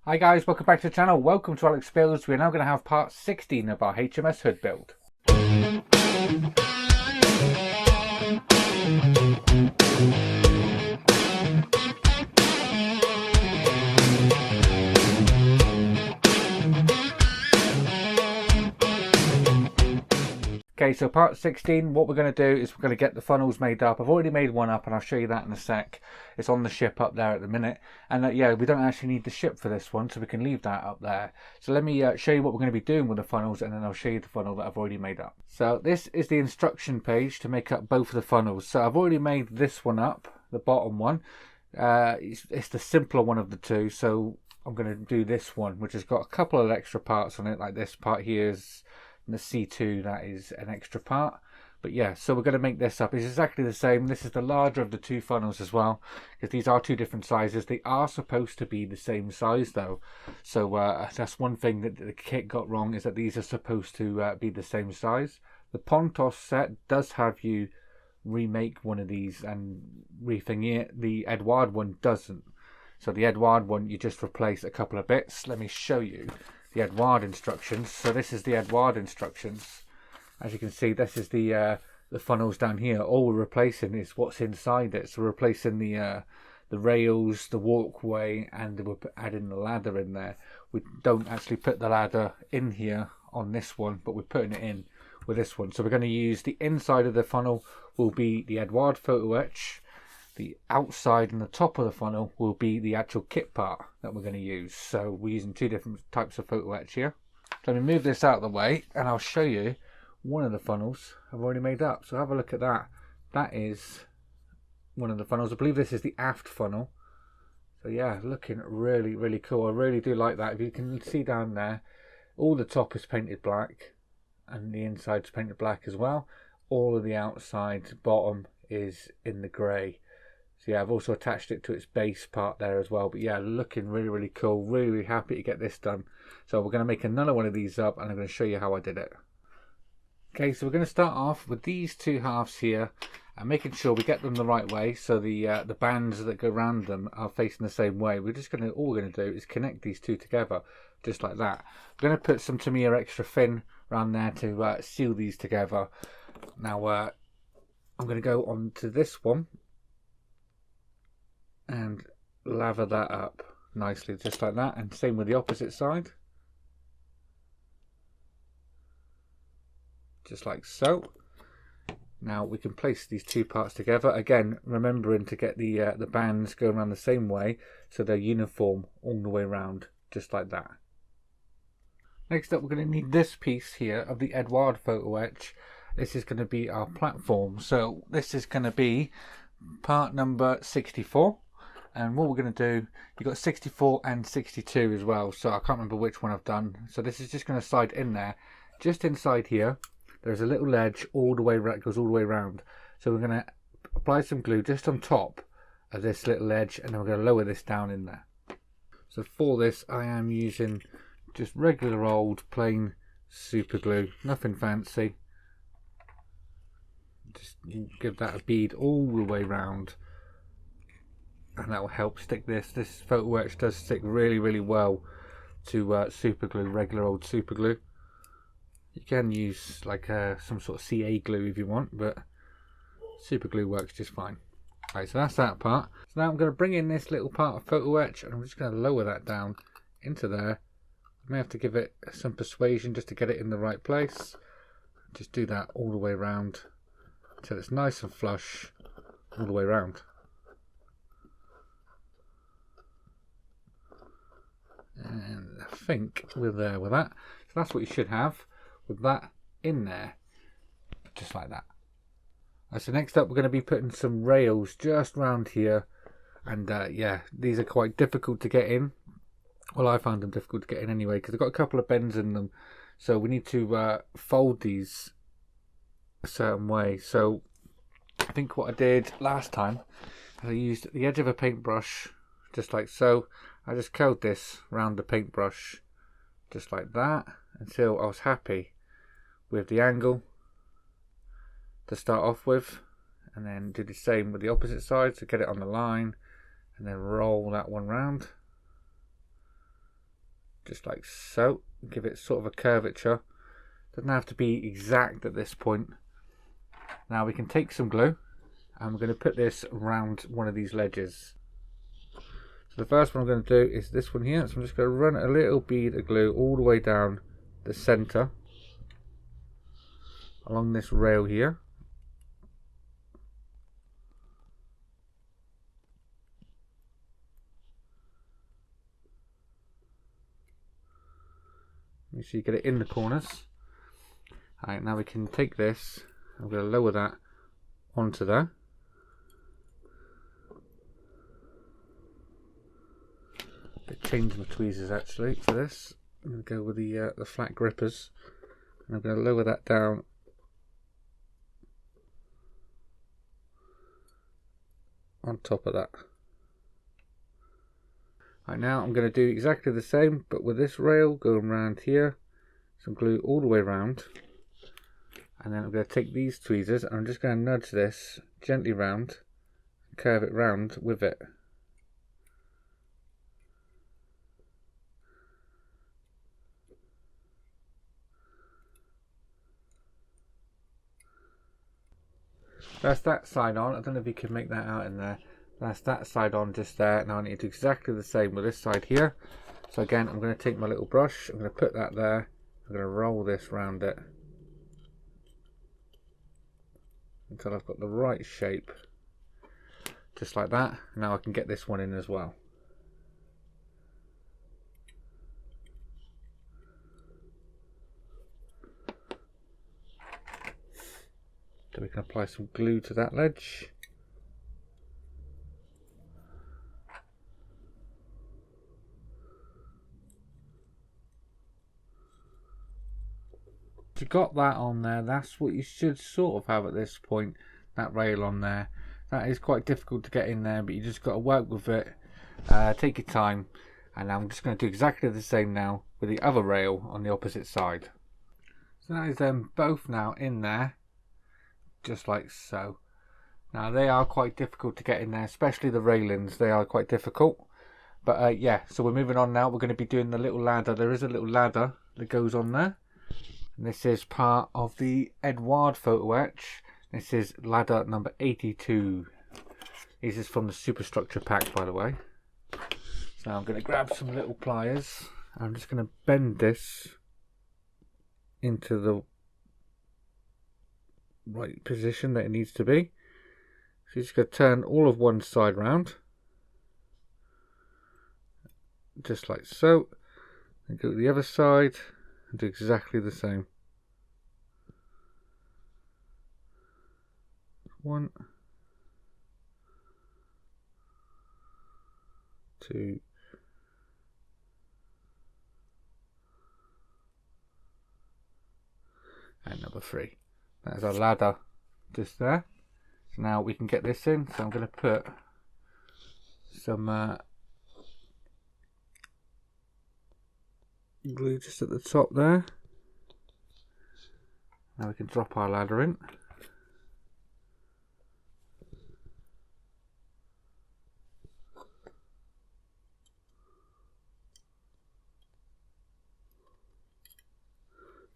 Hi guys, welcome back to the channel. Welcome to Alex Builds. We're now going to have part 16 of our HMS hood build. Okay, so part 16, what we're going to do is we're going to get the funnels made up. I've already made one up and I'll show you that in a sec. It's on the ship up there at the minute. And yeah, we don't actually need the ship for this one, so we can leave that up there. So let me show you what we're going to be doing with the funnels, and then I'll show you the funnel that I've already made up. So this is the instruction page to make up both of the funnels. So I've already made this one up, the bottom one. It's the simpler one of the two, so I'm going to do this one, which has got a couple of extra parts on it, like this part here is the C2, that is an extra part. But yeah, so we're going to make this up. It's exactly the same. This is the larger of the two funnels as well, because these are two different sizes. They are supposed to be the same size though, so that's one thing that the kit got wrong, is that these are supposed to be the same size. The Pontos set does have you remake one of these and rethink it. The Eduard one doesn't. So the Eduard one, you just replace a couple of bits. Let me show you the Eduard instructions. So this is the Eduard instructions. As you can see, this is the funnels down here. All we're replacing is what's inside it. So we're replacing the rails, the walkway, and we're adding the ladder in there. We don't actually put the ladder in here on this one, but we're putting it in with this one. So we're going to use the inside of the funnel will be the Eduard Photoetch. The outside and the top of the funnel will be the actual kit part that we're going to use. So we're using two different types of Photoetch here. So let me move this out of the way and I'll show you one of the funnels I've already made up. So have a look at that. That is one of the funnels. I believe this is the aft funnel. So yeah, looking really, really cool. I really do like that. If you can see down there, all the top is painted black and the inside's painted black as well. All of the outside bottom is in the grey. So yeah, I've also attached it to its base part there as well. But yeah, looking really, really cool. Really, really happy to get this done. So we're going to make another one of these up and I'm going to show you how I did it. Okay, so we're going to start off with these two halves here and making sure we get them the right way. So the bands that go around them are facing the same way. All we're going to do is connect these two together just like that. We're going to put some Tamiya extra thin around there to seal these together. Now I'm going to go on to this one and lather that up nicely just like that, and same with the opposite side, just like so. Now we can place these two parts together, again remembering to get the bands going around the same way so they're uniform all the way around, just like that. Next up, we're going to need this piece here of the Eduard Photoetch. This is going to be our platform, so this is going to be part number 64. And what we're going to do, you've got 64 and 62 as well, so I can't remember which one I've done. So this is just going to slide in there. Just inside here, there's a little ledge all the way, goes all the way around. So we're going to apply some glue just on top of this little ledge, and then we're going to lower this down in there. So for this, I am using just regular old plain super glue, nothing fancy. Just give that a bead all the way around, and that will help stick this. This Photoetch does stick really, really well to super glue, regular old super glue. You can use like some sort of CA glue if you want, but super glue works just fine. Right, so that's that part. So now I'm going to bring in this little part of Photoetch and I'm just going to lower that down into there. I may have to give it some persuasion just to get it in the right place. Just do that all the way around until it's nice and flush all the way around. And I think we're there with that. So that's what you should have with that in there, just like that. So next up, we're going to be putting some rails just round here, and yeah, these are quite difficult to get in. Well, I found them difficult to get in anyway because they've got a couple of bends in them, so we need to fold these a certain way. So I think what I did last time, I used the edge of a paintbrush just like so. I just curled this round the paintbrush just like that until I was happy with the angle to start off with, and then do the same with the opposite side, so get it on the line and then roll that one round just like so. Give it sort of a curvature. Doesn't have to be exact at this point. Now we can take some glue and we're going to put this around one of these ledges. So the first one I'm going to do is this one here. So I'm just going to run a little bead of glue all the way down the center along this rail here. Make sure you get it in the corners. Alright, now we can take this. I'm going to lower that onto there. Change my tweezers actually for this. I'm going to go with the flat grippers, and I'm going to lower that down on top of that. Right, now I'm going to do exactly the same, but with this rail going around here, some glue all the way around, and then I'm going to take these tweezers and I'm just going to nudge this gently round, curve it round with it. That's that side on. I don't know if you can make that out in there. That's that side on just there. Now I need to do exactly the same with this side here. So again, I'm going to take my little brush. I'm going to put that there. I'm going to roll this round it until I've got the right shape. Just like that. Now I can get this one in as well. So we can apply some glue to that ledge. You got that on there. That's what you should sort of have at this point, that rail on there. That is quite difficult to get in there, but you just got to work with it. Take your time, and I'm just going to do exactly the same now with the other rail on the opposite side. So that is them both now in there, just like so. Now they are quite difficult to get in there, especially the railings. They are quite difficult, but yeah, so we're moving on now. We're going to be doing the little ladder. There is a little ladder that goes on there, and this is part of the Eduard Photoetch. This is ladder number 82. This is from the superstructure pack, by the way. So I'm going to grab some little pliers. I'm just going to bend this into the right position that it needs to be. So you're just going to turn all of one side round, just like so, and go to the other side and do exactly the same. 1, 2, and number 3. That's our ladder just there. So now we can get this in. So I'm going to put some glue just at the top there. Now we can drop our ladder in.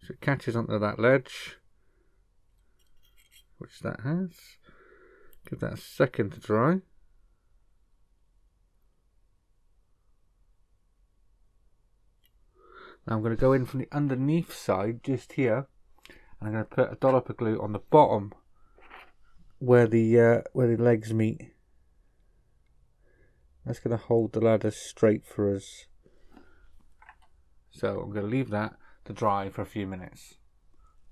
So it catches onto that ledge, which that has. Give that a second to dry. Now I'm going to go in from the underneath side, just here, and I'm going to put a dollop of glue on the bottom where the legs meet. That's going to hold the ladder straight for us. So I'm going to leave that to dry for a few minutes.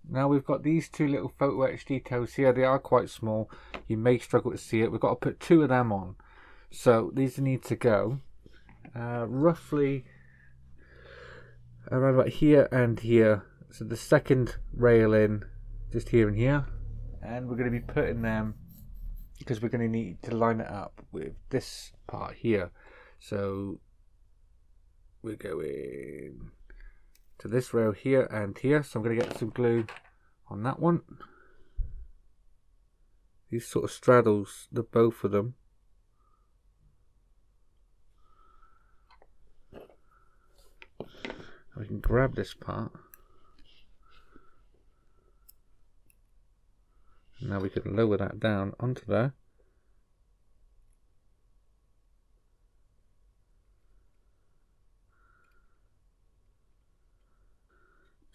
Now we've got these two little photo etch details here. They are quite small. You may struggle to see it. We've got to put 2 of them on. So these need to go roughly around about here and here. So the second rail in just here and here. And we're going to be putting them, because we're going to need to line it up with this part here. So we're going to this rail here and here. So I'm going to get some glue on that one. These sort of straddles the both of them. We can grab this part. Now we can lower that down onto there.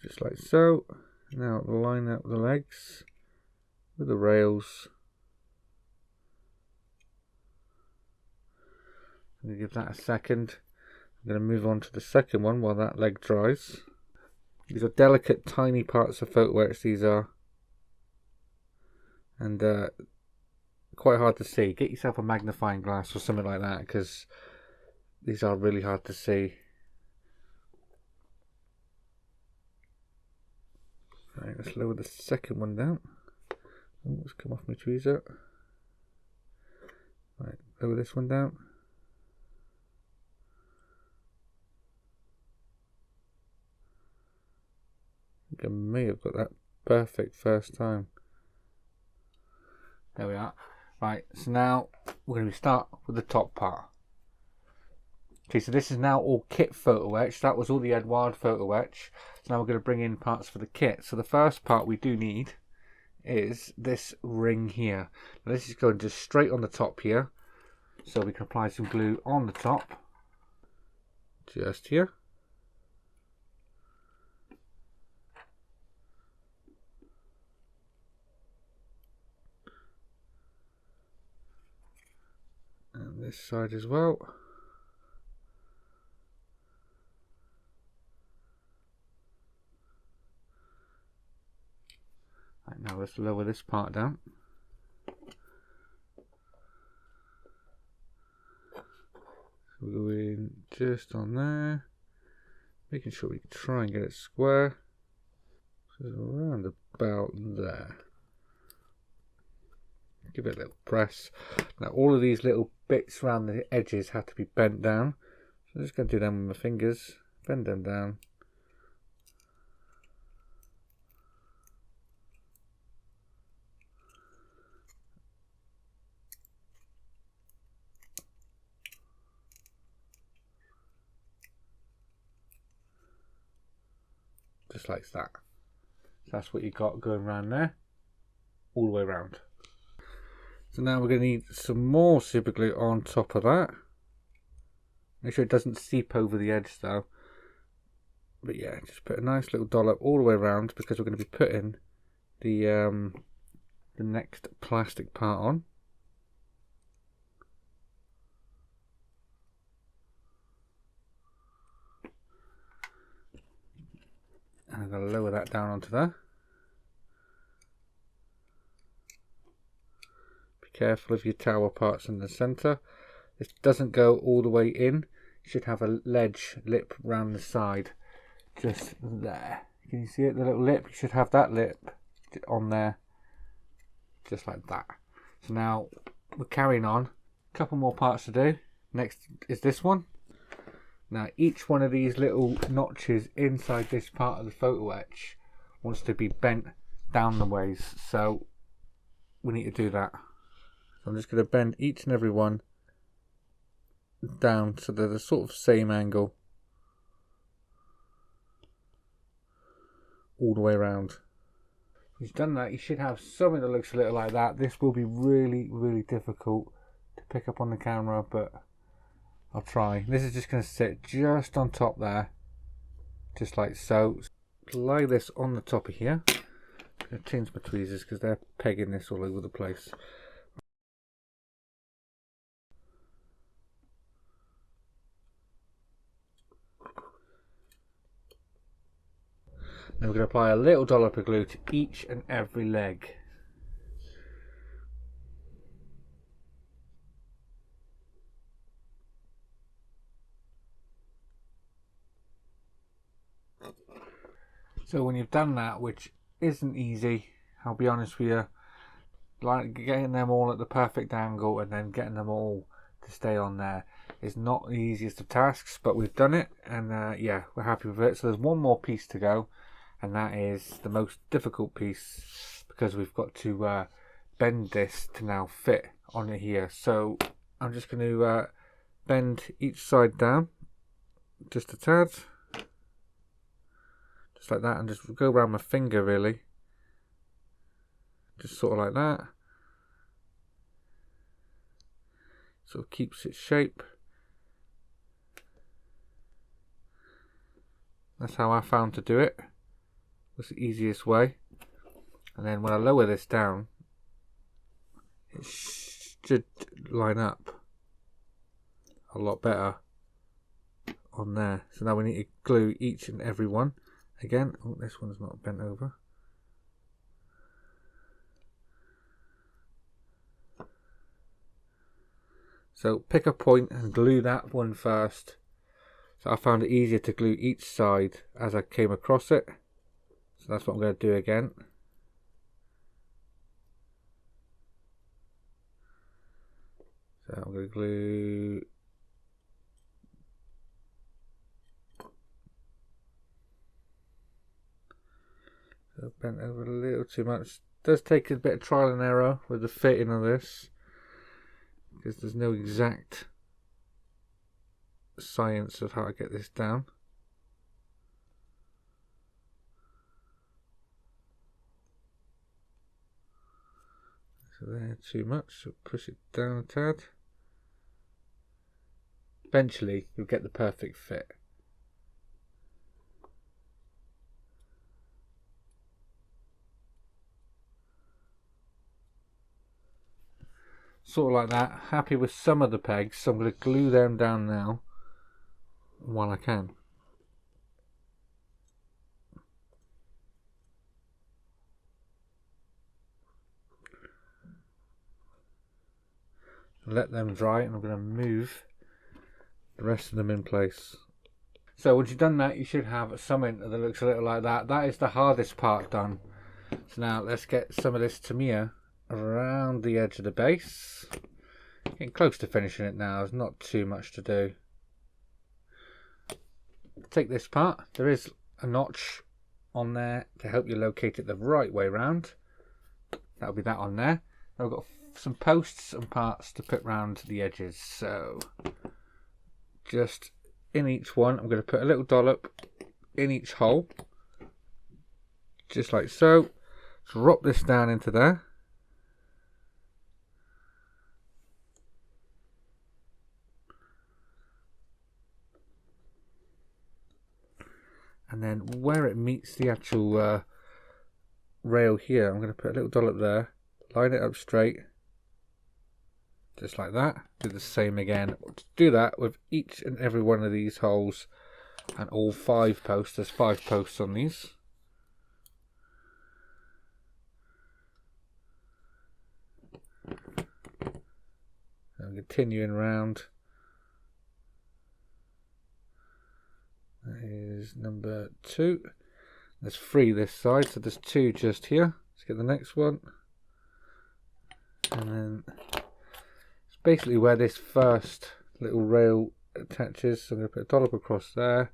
Just like so. Now line up the legs with the rails. I'm going to give that a second. I'm going to move on to the second one while that leg dries. These are delicate, tiny parts of Photoetch, these are. And quite hard to see. Get yourself a magnifying glass or something like that, because these are really hard to see. Right, let's lower the second one down. Oh, let's come off my tweezer. Right, lower this one down. I think I may have got that perfect first time. There we are. Right, so now we're going to start with the top part. Okay, so this is now all kit Photoetch. That was all the Eduard Photoetch. So now we're going to bring in parts for the kit. So the first part we do need is this ring here. Now this is going just straight on the top here. So we can apply some glue on the top. Just here. And this side as well. Right, now let's lower this part down. So we're going just on there, making sure we try and get it square. So around about there. Give it a little press. Now all of these little bits around the edges have to be bent down. So I'm just going to do them with my fingers. Bend them down. Just like that. So that's what you got going around there. All the way around. So now we're going to need some more super glue on top of that. Make sure it doesn't seep over the edge though. But yeah, just put a nice little dollop all the way around, because we're going to be putting the next plastic part on. And I'm going to lower that down onto there. Careful of your tower parts in the center. This doesn't go all the way in. You should have a ledge lip round the side, just there. Can you see it? The little lip. You should have that lip on there, just like that. So now we're carrying on. A couple more parts to do. Next is this one. Now each one of these little notches inside this part of the Photoetch wants to be bent down the ways. So we need to do that. I'm just going to bend each and every one down so they're the sort of same angle all the way around. Once you've done that, you should have something that looks a little like that. This will be really, really difficult to pick up on the camera, but I'll try. This is just going to sit just on top there, just like so. Lay this on the top of here. I'm going to change my tweezers because they're pegging this all over the place. Then we're going to apply a little dollop of glue to each and every leg. So when you've done that, which isn't easy, I'll be honest with you, like getting them all at the perfect angle and then getting them all to stay on there is not the easiest of tasks, but we've done it, and yeah, we're happy with it. So there's one more piece to go, and that is the most difficult piece, because we've got to bend this to now fit on it here. So I'm just going to bend each side down just a tad. just like that, and just go around my finger really. Just sort of like that. Sort of keeps its shape. That's how I found to do it. That's the easiest way. And then when I lower this down, it should line up a lot better on there. So now we need to glue each and every one again. Oh, this one's not bent over. So pick a point and glue that one first. So I found it easier to glue each side as I came across it. So that's what I'm going to do again. So I'm going to glue so bent over a little too much. It does take a bit of trial and error with the fitting of this, because there's no exact science of how to get this down. So there, too much, so push it down a tad. Eventually you'll get the perfect fit. Sort of like that. Happy with some of the pegs, so I'm going to glue them down now while I can. Let them dry, and I'm going to move the rest of them in place. So once you've done that, you should have something that looks a little like that. That is the hardest part done. So now let's get some of this Tamiya around the edge of the base. Getting close to finishing it now. There's not too much to do. Take this part. There is a notch on there to help you locate it the right way round. That'll be that on there. Now we've got some posts and parts to put round the edges. So just in each one, I'm going to put a little dollop in each hole, just like so. Drop this down into there. And then where it meets the actual rail here, I'm going to put a little dollop there, line it up straight, just like that. Do the same again. Do that with each and every one of these holes and all 5 posts. There's 5 posts on these. And continuing round. That is number 2. There's 3 this side, so there's 2 just here. Let's get the next one. And then it's basically where this first little rail attaches. So I'm going to put a dollop across there.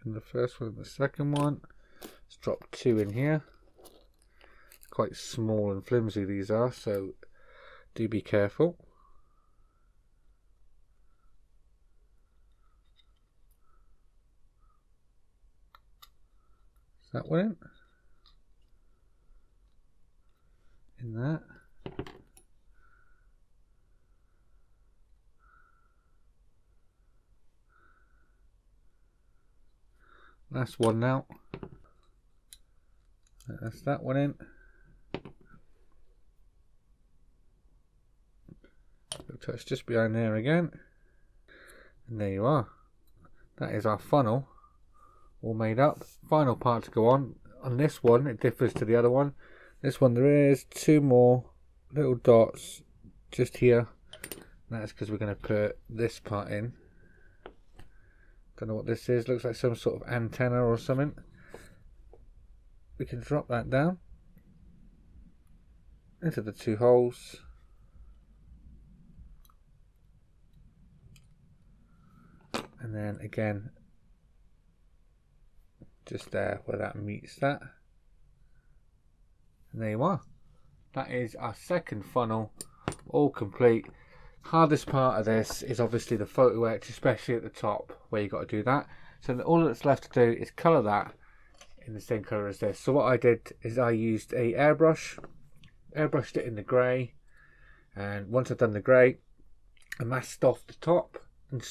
And the first one and the second one. Let's drop 2 in here. Quite small and flimsy these are, so do be careful. That one in that. Last one now. That's that one in. Touch just behind there again. And there you are. That is our funnel all made up. Final part to go on. On this one, it differs to the other one. This one, there is 2 more little dots just here. That's because we're going to put this part in. Don't know what this is. Looks like some sort of antenna or something. We can drop that down into the 2 holes. And then again, just there where that meets that. And there you are. That is our second funnel, all complete. Hardest part of this is obviously the photo etch, especially at the top where you got to do that. So all that's left to do is colour that in the same colour as this. So what I did is I used a airbrushed it in the grey, and once I've done the grey, I masked off the top and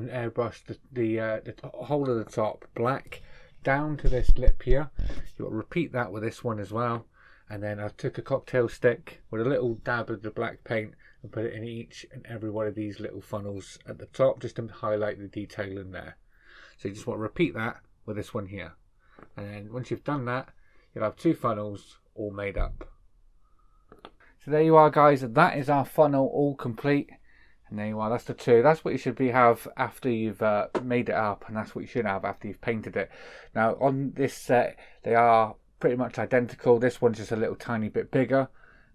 airbrushed the whole of the top black down to this lip here. You've got to repeat that with this one as well. And then I took a cocktail stick with a little dab of the black paint and put it in each and every one of these little funnels at the top, just to highlight the detail in there. So you just want to repeat that with this one here. And then once you've done that, you'll have 2 funnels all made up. So there you are, guys. That is our funnel all complete. And there you are. That's the 2. That's what you should have after you've made it up, and that's what you should have after you've painted it. Now on this set, they are pretty much identical. This one's just a little tiny bit bigger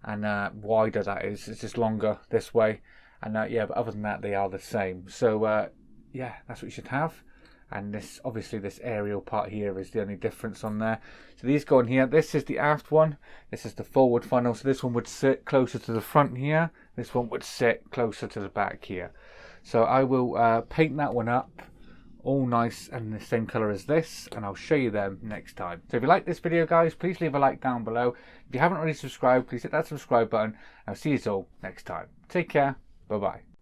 and wider. That is, it's just longer this way. And yeah, but other than that, they are the same. So yeah, that's what you should have. And this, obviously, this aerial part here is the only difference on there. So these go on here. This is the aft one. This is the forward funnel. So this one would sit closer to the front here. This one would sit closer to the back here. So I will paint that one up all nice and the same colour as this, and I'll show you them next time. So if you like this video, guys, please leave a like down below. If you haven't already subscribed, please hit that subscribe button. I'll see you all next time. Take care. Bye bye.